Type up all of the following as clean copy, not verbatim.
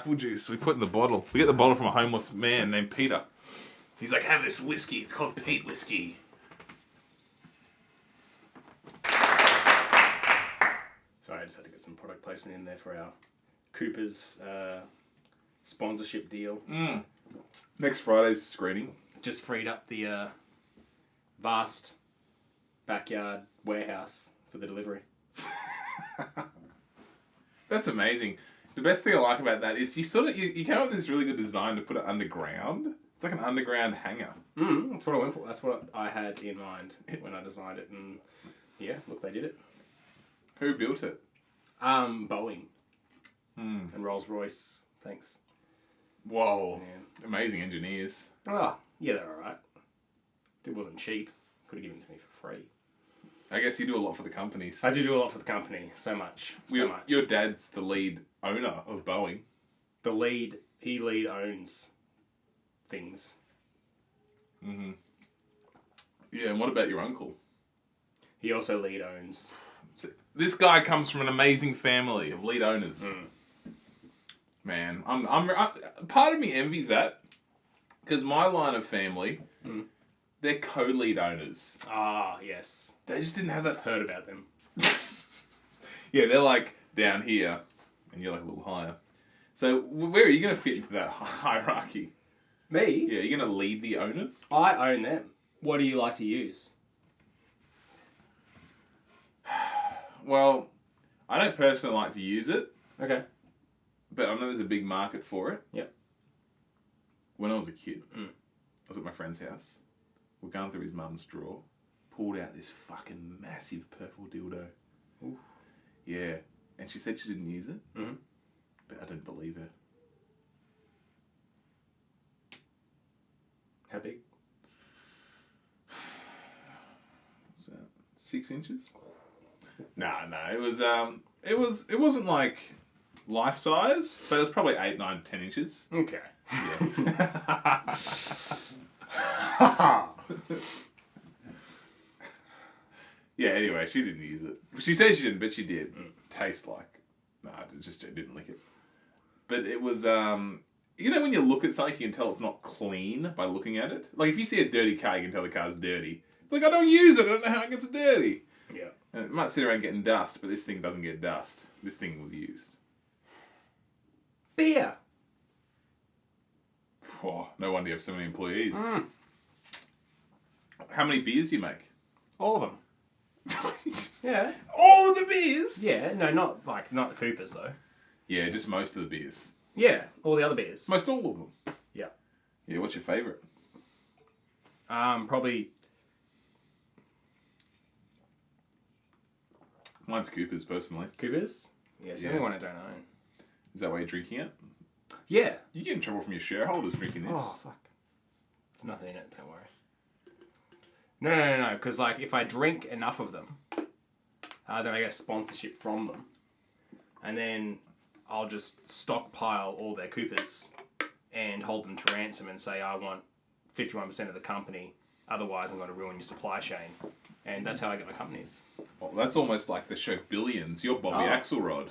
apple juice we put in the bottle. We get the bottle from a homeless man named Peter. He's like, have this whiskey. It's called Pete whiskey. Sorry, I just had to get some product placement in there for our Cooper's sponsorship deal. Next Friday's screening. Just freed up the vast backyard warehouse for the delivery. That's amazing. The best thing I like about that is you came up with this really good design to put it underground. It's like an underground hangar. That's what I went for. That's what I had in mind when I designed it, and yeah, look, they did it. Who built it? Boeing and Rolls-Royce. Thanks. Whoa. Yeah. Amazing engineers. Oh, yeah, they're alright. It wasn't cheap. Could have given it to me for free. I guess you do a lot for the companies. I do a lot for the company. So much. So much. Your dad's the lead owner of Boeing. He lead owns things. Mm-hmm. Yeah, and what about your uncle? He also lead owns. This guy comes from an amazing family of lead owners. Man, I'm part of me envies that, because my line of family, they're co-lead owners. Ah, yes. They just didn't have that. Heard about them. Yeah, they're like down here, and you're like a little higher. So where are you going to fit into that hierarchy? Me? Yeah, you're going to lead the owners? I own them. What do you like to use? Well, I don't personally like to use it. Okay. But I know there's a big market for it. Yep. When I was a kid, I was at my friend's house. We're going through his mum's drawer. Pulled out this fucking massive purple dildo. Ooh. Yeah. And she said she didn't use it. Mm-hmm. But I didn't believe her. How big? What's that? 6 inches? No. It wasn't like life size, but it was probably 8, 9, 10 inches. Okay. Yeah. Yeah, anyway, she didn't use it. She said she didn't, but she did. Taste like... No, it didn't lick it. But it was... you know when you look at something, you can tell it's not clean by looking at it? Like, if you see a dirty car, you can tell the car's dirty. Like, I don't use it, I don't know how it gets dirty. Yeah. And it might sit around getting dust, but this thing doesn't get dust. This thing was used. Beer. Oh, no wonder you have so many employees. How many beers do you make? All of them. Yeah. All of the beers? Yeah, no, not the Coopers though. Yeah, just most of the beers. Yeah, all the other beers. Most all of them. Yeah. Yeah, what's your favourite? Probably... Mine's Cooper's, personally. Coopers? Yeah, it's the only one I don't own. Is that why you're drinking it? Yeah. You get in trouble from your shareholders drinking this. Oh, fuck. There's nothing in it, don't worry. No, because like if I drink enough of them, then I get a sponsorship from them. And then I'll just stockpile all their Coopers and hold them to ransom and say, I want 51% of the company, otherwise I'm going to ruin your supply chain. And that's how I get my companies. Well, that's almost like the show Billions. You're Bobby Axelrod.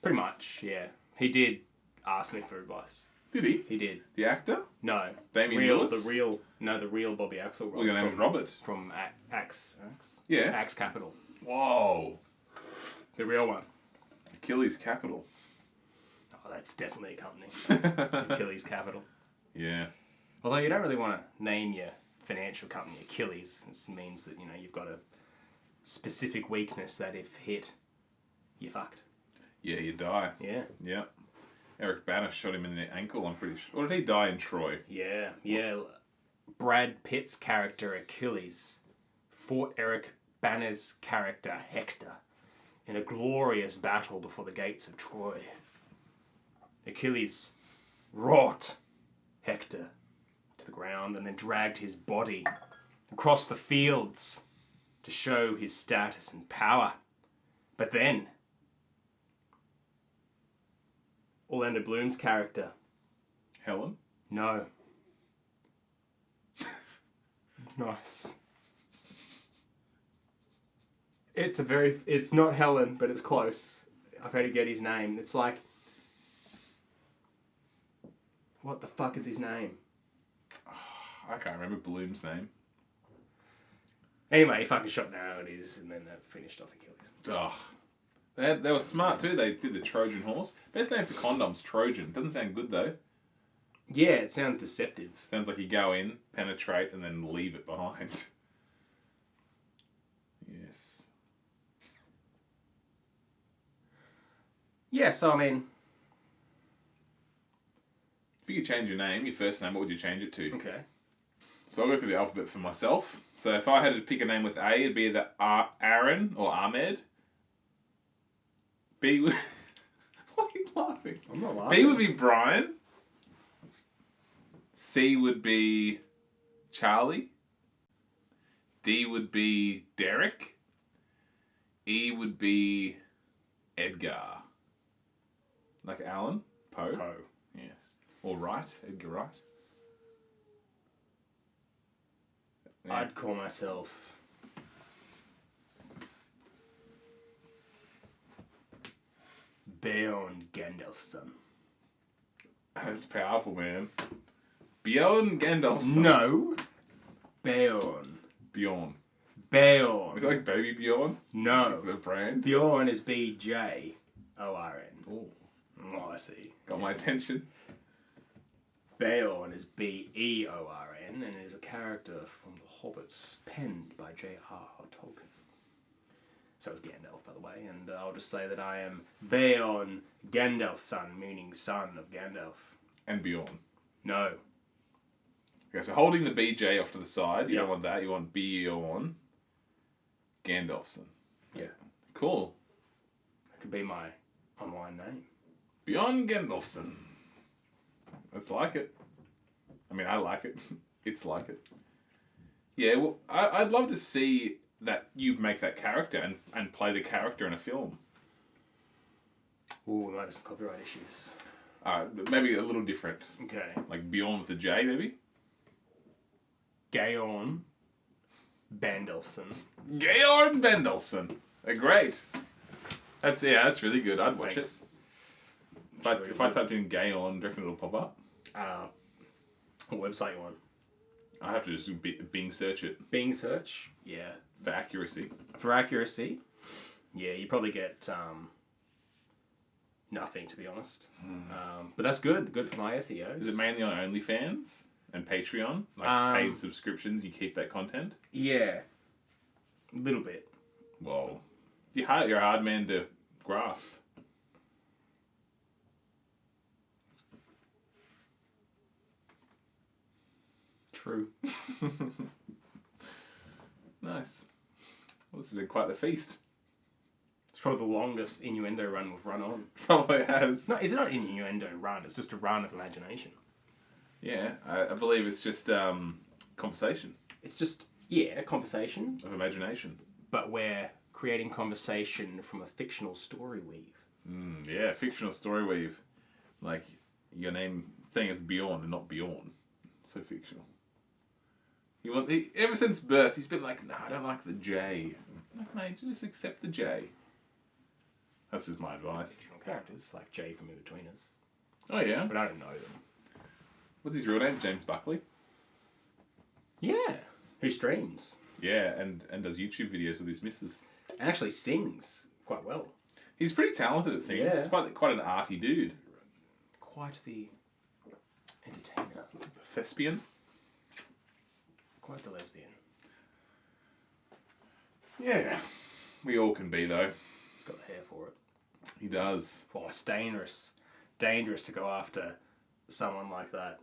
Pretty much, yeah. He did ask me for advice. Did he? He did. The actor? No. Damien Lewis? The real Bobby Axelrod. Well, your name is Robert. From Axe. Yeah. Axe Capital. Whoa. The real one. Achilles Capital. Oh, that's definitely a company. Achilles Capital. Yeah. Although you don't really want to name your financial company Achilles. It means that, you've got a specific weakness that if hit, you're fucked. Yeah, you die. Yeah. Yeah. Eric Bana shot him in the ankle, I'm pretty sure. Or did he die in Troy? Yeah. Brad Pitt's character Achilles fought Eric Bana's character Hector in a glorious battle before the gates of Troy. Achilles wrought Hector to the ground and then dragged his body across the fields to show his status and power. But then Orlando Bloom's character. Helen? No. Nice. It's not Helen, but it's close. I've had to get his name. It's like What the fuck is his name? I can't remember Bloom's name. Anyway, he fucking shot an arrow and then that finished off Achilles. Oh. They were smart too. They did the Trojan horse. Best name for condoms, Trojan. Doesn't sound good though. Yeah, it sounds deceptive. Sounds like you go in, penetrate, and then leave it behind. Yes. Yeah, so I mean... If you could change your name, your first name, what would you change it to? Okay. So I'll go through the alphabet for myself. So if I had to pick a name with A, it'd be either Aaron or Ahmed. B would... Why are you laughing? I'm not laughing. B would be Brian. C would be Charlie. D would be Derek. E would be Edgar. Like Alan Poe. Poe. Yeah. Or Wright. Edgar Wright. Yeah. I'd call myself... Bjorn Gandalfson. That's powerful, man. Bjorn Gandalfson. No. Bjorn. Bjorn. Bjorn. Is it like Baby Bjorn? No. The brand? Bjorn is B-J-O-R-N. Oh, I see. got my attention. Bjorn is B-E-O-R-N and is a character from The Hobbit, penned by J.R.R. Tolkien. So is Gandalf, by the way, and I'll just say that I am Bjorn Gandalfson, meaning son of Gandalf. And Bjorn. No. Okay, so holding the BJ off to the side, you Yep. don't want that, you want Bjorn Gandalfson. Yeah. Cool. That could be my online name. Bjorn Gandalfson. That's like it. I mean, I like it. It's like it. Yeah, well, I'd love to see that you make that character and play the character in a film. Ooh, we might have some copyright issues. But maybe a little different. Okay. Like Bjorn with a J, maybe? Georg Bandolfson. Georg Bandolfson. They're great. That's really good. I'd watch Thanks. it. If I typed in Georg, do you reckon it'll pop up? What website you want? I have to just Bing search it Bing search? Yeah. for accuracy. For accuracy? Yeah, you probably get nothing, to be honest. But that's good. Good for my SEO. Is it mainly on OnlyFans and Patreon? Like paid subscriptions, you keep that content? Yeah. A little bit. Well, you're a hard man to grasp. True. Nice. Well, this has been quite the feast. It's probably the longest innuendo run we've run on. Probably has. No, it's not an innuendo run. It's just a run of imagination. Yeah, I believe it's just conversation It's just, a conversation, of imagination. but we're creating conversation from a fictional story weave. Yeah, fictional story weave. Like, your name saying it's Bjorn and not Bjorn. So fictional. Ever since birth, he's been like, I don't like the J. I'm like, mate, just accept the J. That's just my advice. Fictional characters, like Jay from In Between Us. Oh, yeah? But I don't know them. What's his real name? James Buckley? Yeah. Who streams. Yeah, and does YouTube videos with his missus. And actually sings quite well. He's pretty talented, it seems. Yeah. He's quite an arty dude. Quite the entertainer. Thespian? Quite the lesbian. Yeah. We all can be, though. He's got the hair for it. He does. Oh, it's dangerous. Dangerous to go after someone like that.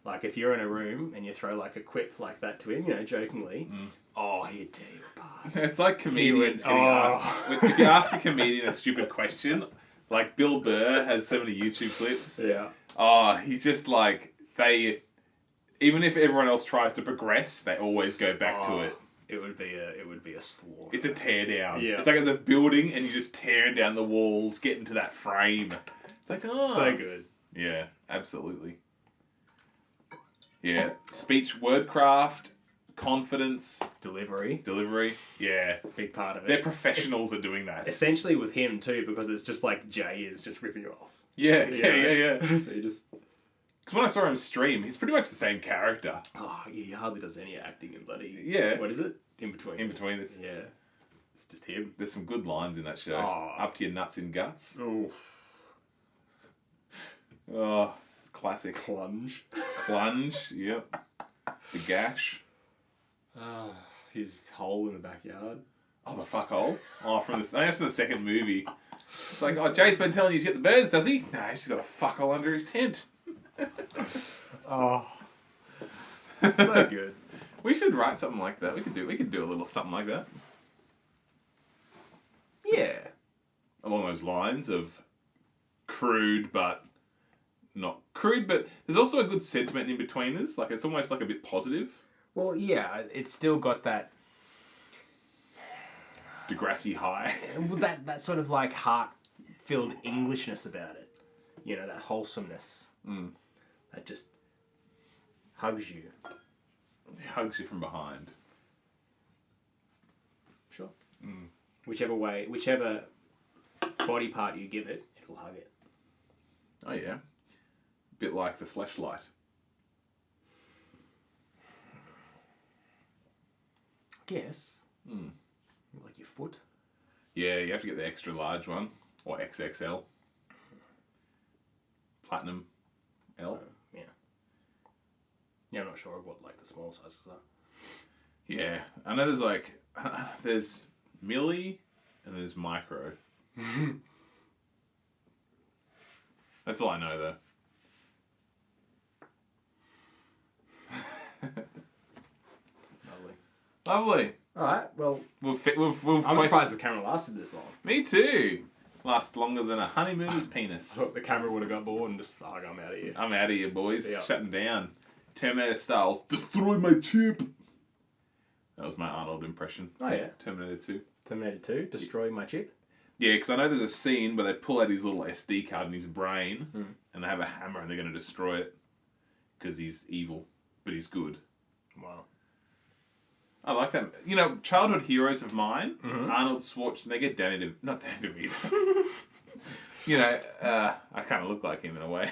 Like, if you're in a room and you throw, like, a quip like that to him, jokingly, oh, he'd tear you apart. It's like comedians getting asked. If you ask a comedian a stupid question, like Bill Burr has so many YouTube clips. Yeah. Oh, he's just like, even if everyone else tries to progress, they always go back to it. It would be a slaughter. It's a tear down. Yeah. It's like it's a building and you're just tearing down the walls, getting to that frame. It's like, so good. Yeah, absolutely. Yeah. Speech, wordcraft, confidence, Delivery. yeah. Big part of it. They're professionals at doing that. Essentially with him too, because it's just like Jay is just ripping you off. Yeah. So you just... Because when I saw him stream, he's pretty much the same character. Oh, yeah, he hardly does any acting in bloody... Yeah. What is it? In Between. In Between Us. Yeah. It's just him. There's some good lines in that show. Oh. Up to your nuts and guts. Oh. Oh, classic. Plunge. Plunge, yep. The gash. His hole in the backyard. Oh, the fuckhole. Oh, that's from the second movie. It's like, oh, Jay's been telling you to get the birds, does he? No, he's just got a fuckhole under his tent. Oh. So good. We should write something like that. We could do a little something like that. Yeah. Along those lines of crude, but not crude, but there's also a good sentiment in between us. Like, it's almost like a bit positive. Well, yeah, it's still got that... Degrassi high. that sort of like heart-filled Englishness about it. You know, that wholesomeness. Mm. That just hugs you. It hugs you from behind. Sure. Mm. Whichever body part you give it, it'll hug it. Oh yeah. Bit like the fleshlight. I guess. Mm. Like your foot. Yeah, you have to get the extra large one. Or XXL. Platinum L. Yeah. Yeah, I'm not sure of what like the small sizes are. Yeah. I know there's like... there's milli and there's micro. That's all I know though. Lovely. Alright, well... I'm I'm surprised the camera lasted this long. Me too. Lasts longer than a honeymooner's penis. I thought the camera would have got bored and just, I'm out of here. I'm out of here, boys. Yeah. Shutting down. Terminator style. Destroy my chip. That was my Arnold impression. Oh yeah. Terminator 2. Terminator 2, destroy my chip. Yeah, because I know there's a scene where they pull out his little SD card in his brain and they have a hammer and they're going to destroy it because he's evil, but he's good. Wow. I like that. You know, childhood heroes of mine, Arnold Schwarzenegger, not Danny DeVito. You know, I kind of look like him in a way.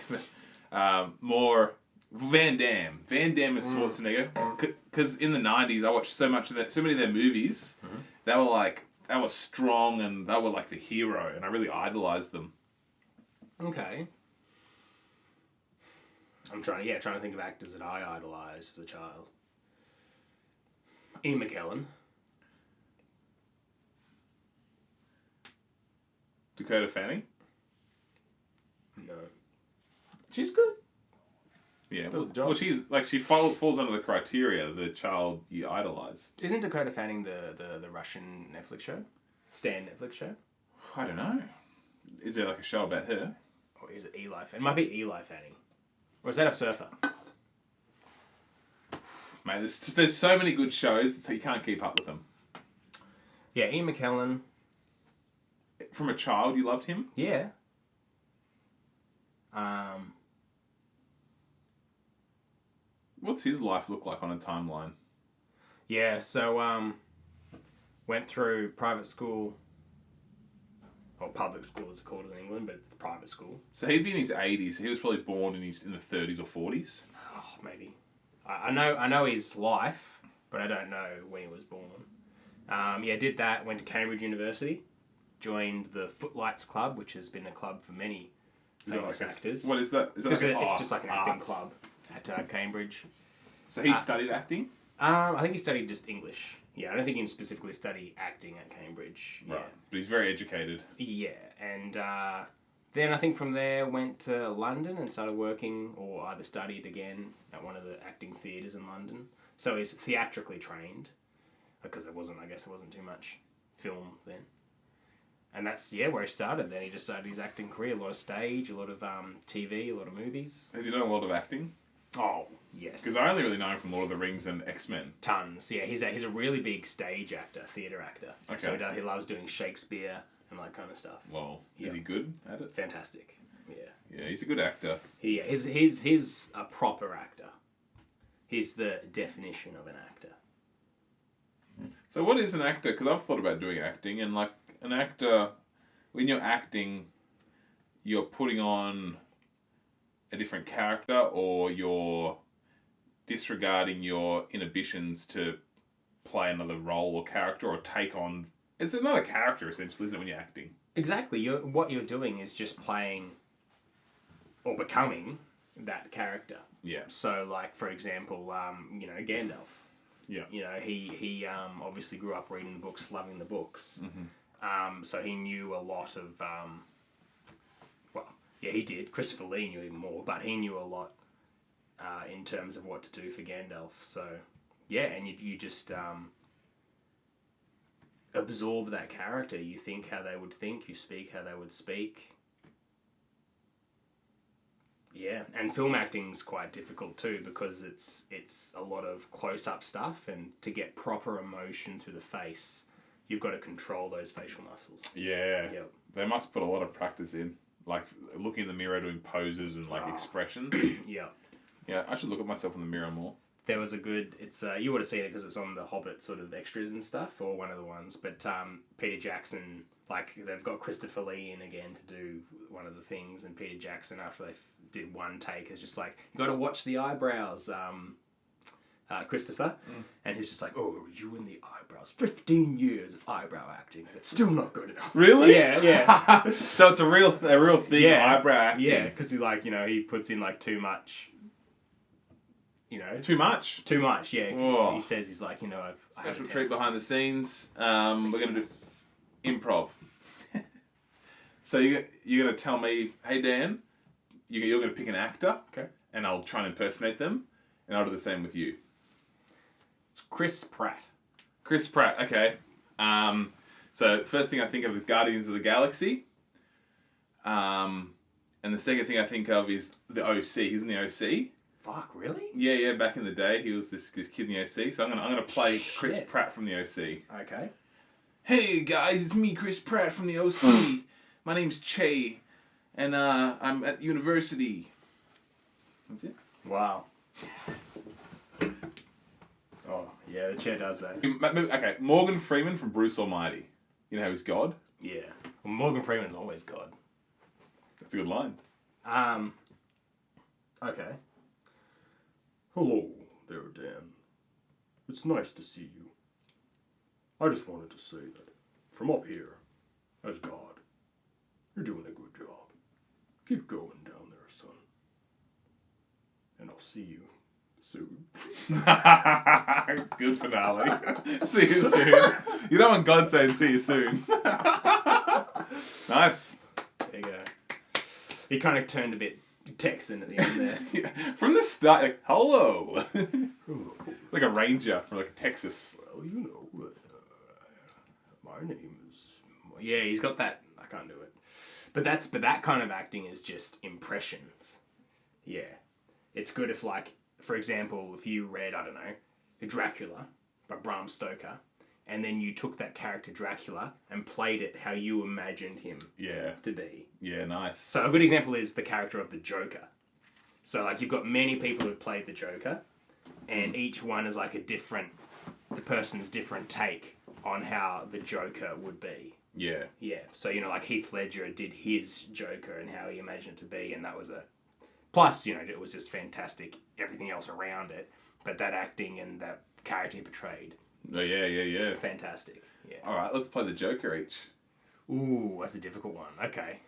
But, more Van Damme. Van Damme and Schwarzenegger. Because in the 90s, I watched so many of their movies. They were strong and they were like the hero, and I really idolized them. Okay. I'm trying to think of actors that I idolized as a child. Ian McKellen. Dakota Fanning. No. She's good. Yeah, Does the job. well, she's like she falls under the criteria the child you idolize. Isn't Dakota Fanning the Russian Netflix show? Stan Netflix show? I don't know. Is there like a show about her? Or is it Eli Fanning? It might be Eli Fanning. Or is that a surfer? Mate, there's so many good shows, so you can't keep up with them. Yeah, Ian McKellen. From a child, you loved him? Yeah. What's his life look like on a timeline? Yeah, so, went through private school, or public school as it's called in England, but it's private school. So he'd be in his 80s. He was probably born in the 30s or 40s. Oh, maybe. I know his life, but I don't know when he was born. Yeah, did that, went to Cambridge University, joined the Footlights Club, which has been a club for many famous actors. What is that? Is that It's like just like an acting club at Cambridge. So he studied acting? I think he studied just English. Yeah, I don't think he specifically studied acting at Cambridge. Yeah. Right. But he's very educated. Yeah, and then I think from there went to London and started working, or either studied again at one of the acting theatres in London. So he's theatrically trained, because there wasn't too much film then. And that's, where he started. Then he just started his acting career. A lot of stage, a lot of TV, a lot of movies. Has he done a lot of acting? Oh, yes. Because I only really know him from Lord of the Rings and X-Men. Tons. Yeah, he's a really big stage actor, theatre actor. Okay. So he loves doing Shakespeare and that kind of stuff. Well, Yeah. is he good at it? Fantastic. Yeah. Yeah, he's a good actor. He's a proper actor. He's the definition of an actor. So what is an actor? Because I've thought about doing acting, and like an actor, when you're acting, you're putting on a different character, or you're disregarding your inhibitions to play another role or character or take on. It's another character essentially, isn't it, when you're acting? Exactly. What you're doing is just playing or becoming that character. Yeah. So, like, for example, Gandalf. Yeah. He obviously grew up reading the books, loving the books. Mm-hmm. So he knew a lot of, he did. Christopher Lee knew even more, but he knew a lot in terms of what to do for Gandalf. So, yeah, and you just absorb that character. You think how they would think, you speak how they would speak. Yeah, and film acting's quite difficult too, because it's a lot of close-up stuff, and to get proper emotion through the face, you've got to control those facial muscles. Yeah. Yep. They must put a lot of practice in, like looking in the mirror, doing poses and expressions. Yeah. Yeah, I should look at myself in the mirror more. There was a good, you would have seen it because it's on the Hobbit sort of extras and stuff, or one of the ones, but Peter Jackson, like, they've got Christopher Lee in again to do one of the things, and Peter Jackson, after they did one take, is just like, you got to watch the eyebrows, Christopher, and he's just like, oh, you and the eyebrows, 15 years of eyebrow acting, and it's still not good enough. Really? Yeah. So it's a real thing, eyebrow acting. Yeah, because he puts in like too much. Too much? Too much, yeah. Whoa. He says he's like, I've Special treat behind the scenes. We're going to do improv. So you're going to tell me, hey Dan, you're going to pick an actor, okay, and I'll try and impersonate them, and I'll do the same with you. It's Chris Pratt. Chris Pratt, okay. So first thing I think of is Guardians of the Galaxy. And the second thing I think of is the OC. He's in the OC. Fuck, really? Yeah. Back in the day, he was this kid in the OC. So I'm gonna play Chris Pratt from the OC. Okay. Hey guys, it's me, Chris Pratt from the OC. My name's Che, and I'm at university. That's it. Wow. Oh yeah, the chair does that. Okay, Morgan Freeman from Bruce Almighty. You know how he's God? Yeah. Well, Morgan Freeman's always God. That's a good line. Okay. Hello there, Dan. It's nice to see you. I just wanted to say that from up here, as God, you're doing a good job. Keep going down there, son. And I'll see you soon. Good finale. See you soon. You don't want God saying see you soon. Nice. There you go. He kind of turned a bit Texan at the end there. Yeah. From the start, like, hello. Like a ranger from like Texas. Well, my name is... Yeah, he's got that... I can't do it. But that kind of acting is just impressions. Yeah. It's good if, like, for example, if you read, I don't know, Dracula by Bram Stoker, and then you took that character Dracula and played it how you imagined him to be. Yeah, nice. So a good example is the character of the Joker. So, like, you've got many people who've played the Joker, and each one is like the person's different take on how the Joker would be. Yeah. Yeah. So, like Heath Ledger did his Joker and how he imagined it to be, and that was plus, it was just fantastic, everything else around it, but that acting and that character he portrayed. Oh, yeah. Fantastic. Yeah. All right, let's play the Joker each. Ooh, that's a difficult one. Okay.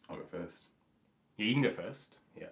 I'll go first. Yeah, you can go first. Yeah.